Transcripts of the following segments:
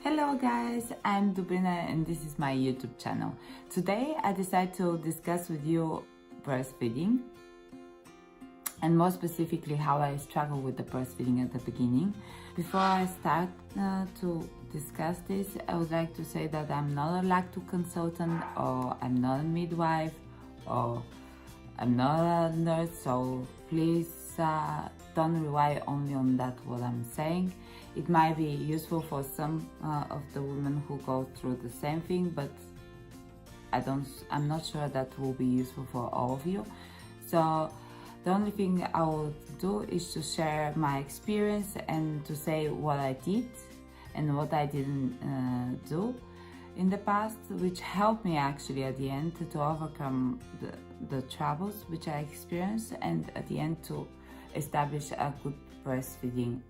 Hello guys, I'm Dubrina and this is my YouTube channel. Today I decided to discuss with you breastfeeding and more specifically how I struggle with the breastfeeding at the beginning. Before I start to discuss this, I would like to say that I'm not a lacto consultant, or I'm not a midwife, or I'm not a nurse, so please don't rely only on that what I'm saying. It might be useful for some of the women who go through the same thing, but I'm not sure that will be useful for all of you. So the only thing I will do is to share my experience and to say what I did and what I didn't do in the past, which helped me actually at the end to overcome the troubles which I experienced, and at the end to establish a good breastfeeding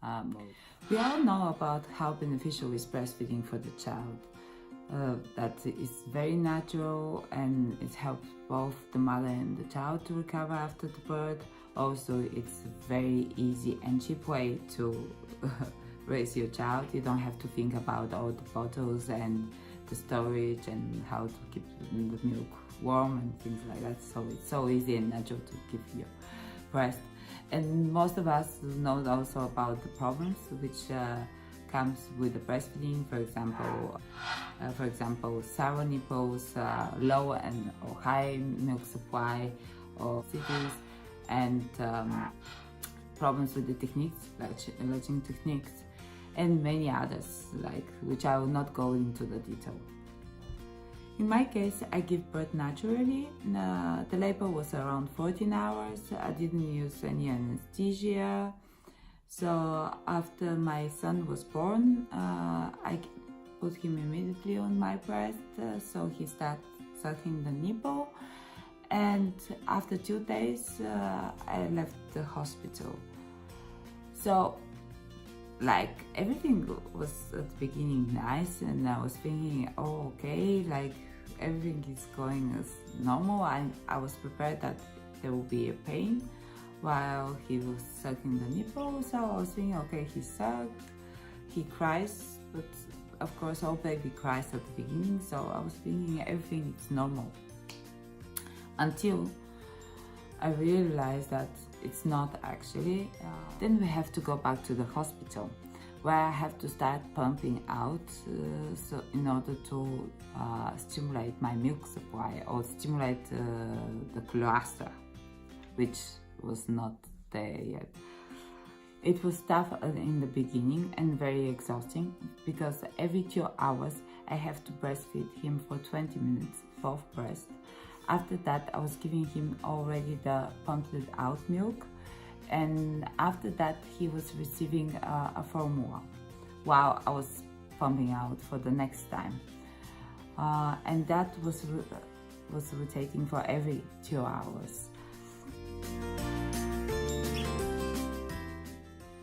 mode. We all know about how beneficial is breastfeeding for the child. That is very natural and it helps both the mother and the child to recover after the birth. Also, it's a very easy and cheap way to raise your child. You don't have to think about all the bottles and the storage and how to keep the milk warm and things like that. So it's so easy and natural to give your breast. And most of us know also about the problems which comes with the breastfeeding. For example, sour nipples, low and or high milk supply, or cities, and problems with the techniques, latching techniques, and many others, which I will not go into the detail. In my case, I give birth naturally. The labor was around 14 hours. I didn't use any anesthesia. So after my son was born, I put him immediately on my breast, so he started sucking the nipple. And after 2 days, I left the hospital. So everything was at the beginning nice, and I was thinking, oh, okay, everything is going as normal. I was prepared that there will be a pain while he was sucking the nipple. So I was thinking, okay, he sucked, he cries, but of course all baby cries at the beginning, so I was thinking everything is normal. Until I realized that it's not actually. Then we have to go back to the hospital, where I have to start pumping out so in order to stimulate my milk supply, or stimulate the cloaster, which was not there yet. It was tough in the beginning and very exhausting, because every 2 hours I have to breastfeed him for 20 minutes, both breasts. After that, I was giving him already the pumped out milk, and after that he was receiving a formula while I was pumping out for the next time, and that was rotating for every 2 hours.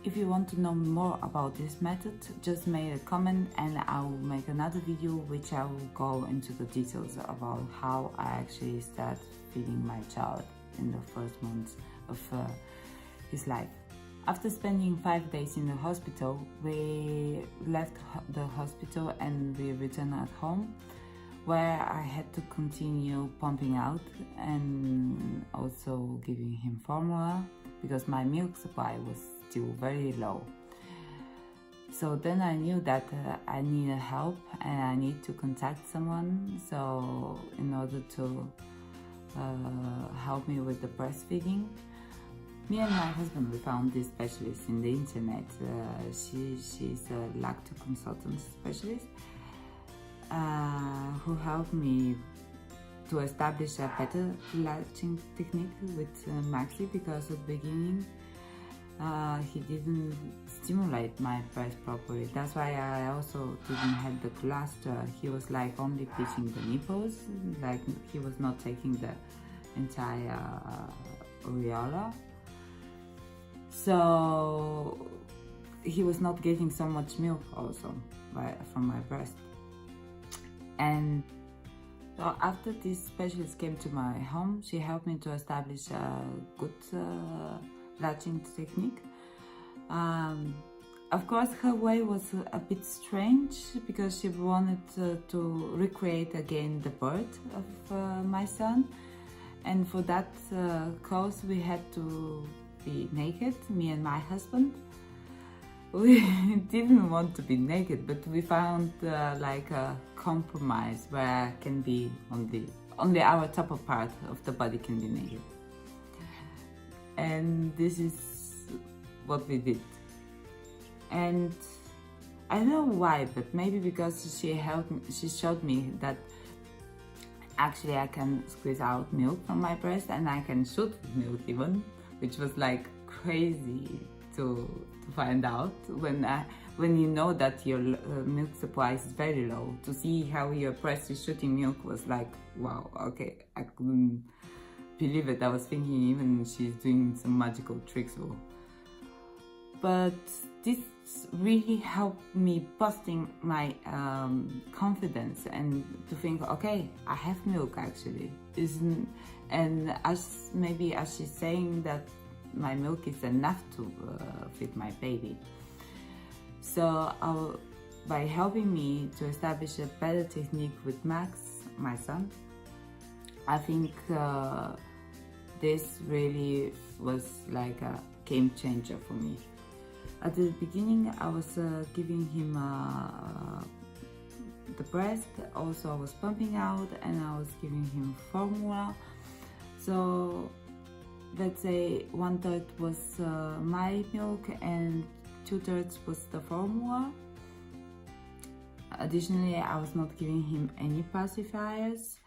If you want to know more about this method, just make a comment and I will make another video which I will go into the details about how I actually start feeding my child in the first months of his life. After spending 5 days in the hospital, we left the hospital and we returned at home, where I had to continue pumping out and also giving him formula, because my milk supply was still very low. So then I knew that I needed help and I need to contact someone, so in order to help me with the breastfeeding. Me and my husband, we found this specialist in the internet. She's a lacto consultant specialist who helped me to establish a better latching technique with Maxi, because at the beginning he didn't stimulate my breast properly. That's why I also didn't have the cluster. He was only pitching the nipples, he was not taking the entire areola. So he was not getting so much milk also from my breast. And so after this specialist came to my home, she helped me to establish a good latching technique. of course, her way was a bit strange because she wanted to recreate again the birth of my son, and for that cause we had to be naked, me and my husband. We didn't want to be naked, but we found like a compromise where can be only our upper part of the body can be naked, and this is what we did. And I don't know why, but maybe because she showed me that actually I can squeeze out milk from my breast and I can shoot milk even, which was like crazy to find out when you know that your milk supply is very low. To see how your breast is shooting milk was like, wow, okay, I couldn't believe it. I was thinking even she's doing some magical tricks. But this really helped me boosting my confidence and to think, okay, I have milk actually. And as she's saying that my milk is enough to feed my baby. So by helping me to establish a better technique with Max, my son, I think this really was like a game changer for me. At the beginning, I was giving him the breast, also I was pumping out, and I was giving him formula. So let's say 1/3 was my milk and 2/3 was the formula. Additionally, I was not giving him any pacifiers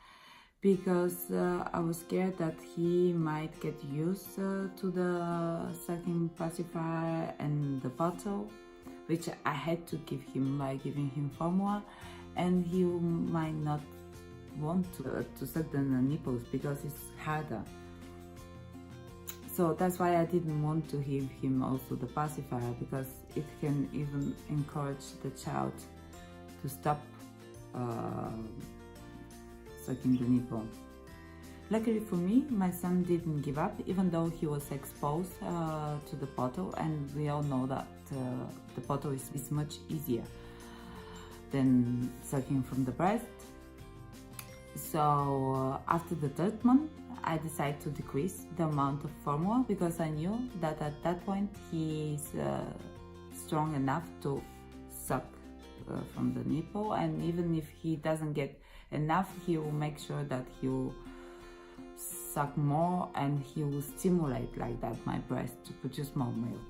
because I was scared that he might get used to the sucking pacifier and the bottle, which I had to give him by giving him formula, and he might not want to suck the nipples because it's harder. So that's why I didn't want to give him also the pacifier, because it can even encourage the child to stop sucking the nipple. Luckily for me, my son didn't give up, even though he was exposed to the bottle, and we all know that the bottle is much easier than sucking from the breast. So after the 3rd month, I decided to decrease the amount of formula because I knew that at that point he's strong enough to suck from the nipple, and even if he doesn't get enough, he will make sure that he will suck more and he will stimulate like that my breast to produce more milk.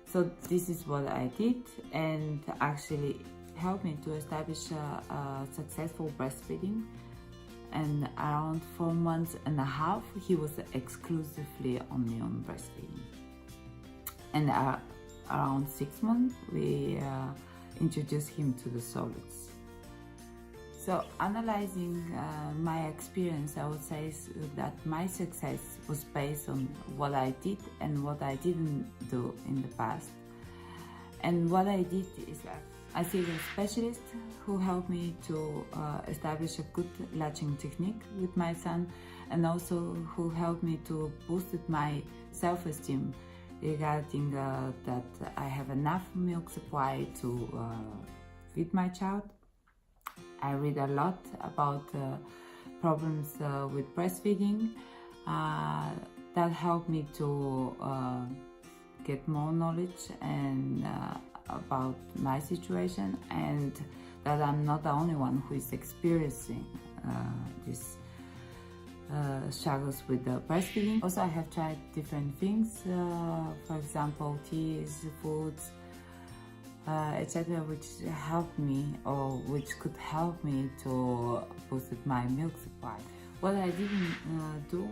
So this is what I did, and actually helped me to establish a successful breastfeeding. And around 4.5 months, he was exclusively only on breastfeeding. And around 6 months, we introduced him to the solids. So analyzing my experience, I would say that my success was based on what I did and what I didn't do in the past. And what I did is that I see a specialist who helped me to establish a good latching technique with my son, and also who helped me to boost my self-esteem regarding that I have enough milk supply to feed my child. I read a lot about problems with breastfeeding. That helped me to get more knowledge and about my situation, and that I'm not the only one who is experiencing these struggles with the breastfeeding. Also, I have tried different things, for example, teas, foods, etc., which helped me, or which could help me to boost my milk supply. What I didn't do,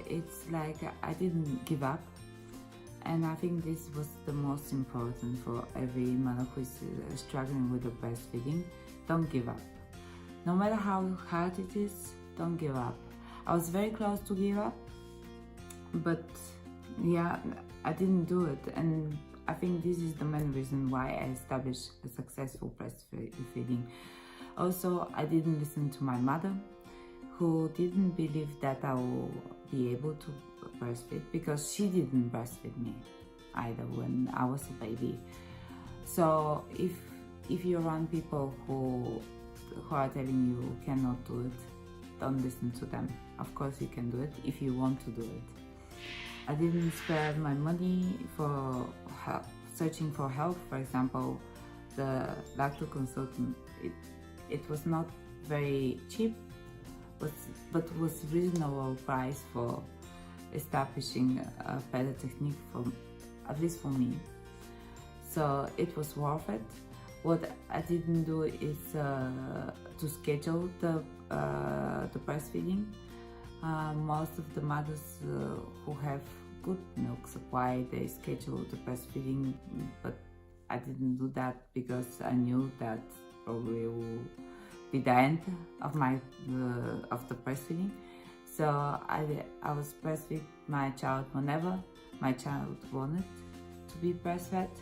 it's like I didn't give up. And I think this was the most important for every mother who is struggling with the breastfeeding. Don't give up. No matter how hard it is, don't give up. I was very close to give up, but yeah, I didn't do it. And I think this is the main reason why I established a successful breastfeeding. Also, I didn't listen to my mother, who didn't believe that I will be able to breastfeed, because she didn't breastfeed me either when I was a baby. So if you're around people who are telling you cannot do it, don't listen to them. Of course you can do it if you want to do it. I didn't spend my money for help, searching for help. For example, the lacto consultant, it was not very cheap, but was reasonable price for establishing a better technique, for at least for me. So it was worth it. What I didn't do is to schedule the breastfeeding. Most of the mothers who have good milk supply, they schedule the breastfeeding, but I didn't do that because I knew that probably will be the end of the breastfeeding. So I was breastfeed my child whenever my child wanted to be breastfed,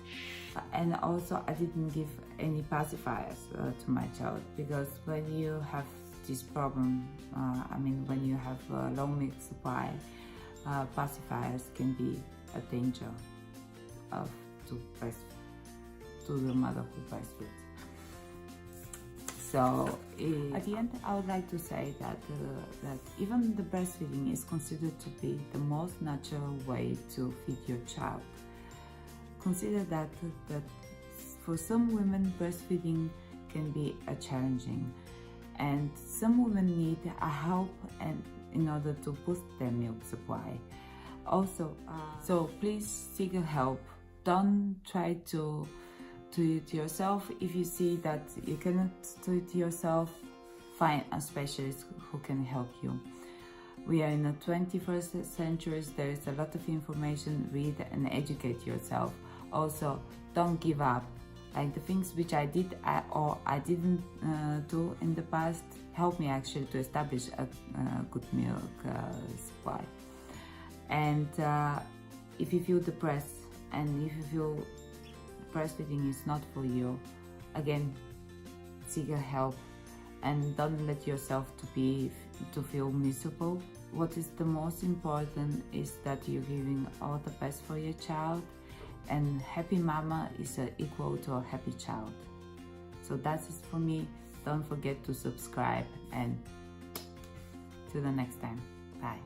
and also I didn't give any pacifiers to my child, because when you have this problem, when you have a low milk supply, pacifiers can be a danger to the mother who breastfeeds. So at the end, I would like to say that even the breastfeeding is considered to be the most natural way to feed your child. Consider that for some women, breastfeeding can be challenging, and some women need a help in order to boost their milk supply. Also, so please seek help. Don't try to do it yourself. If you see that you cannot do it yourself, find a specialist who can help you. We are in the 21st century. There is a lot of information. Read and educate yourself. Also, don't give up. Like the things which I did or I didn't do in the past helped me actually to establish a good milk supply. And if you feel depressed and if you feel breastfeeding is not for you, again, seek help and don't let yourself to feel miserable. What is the most important is that you're giving all the best for your child, and happy mama is equal to a happy child. So that's it for me. Don't forget to subscribe, and till the next time. Bye.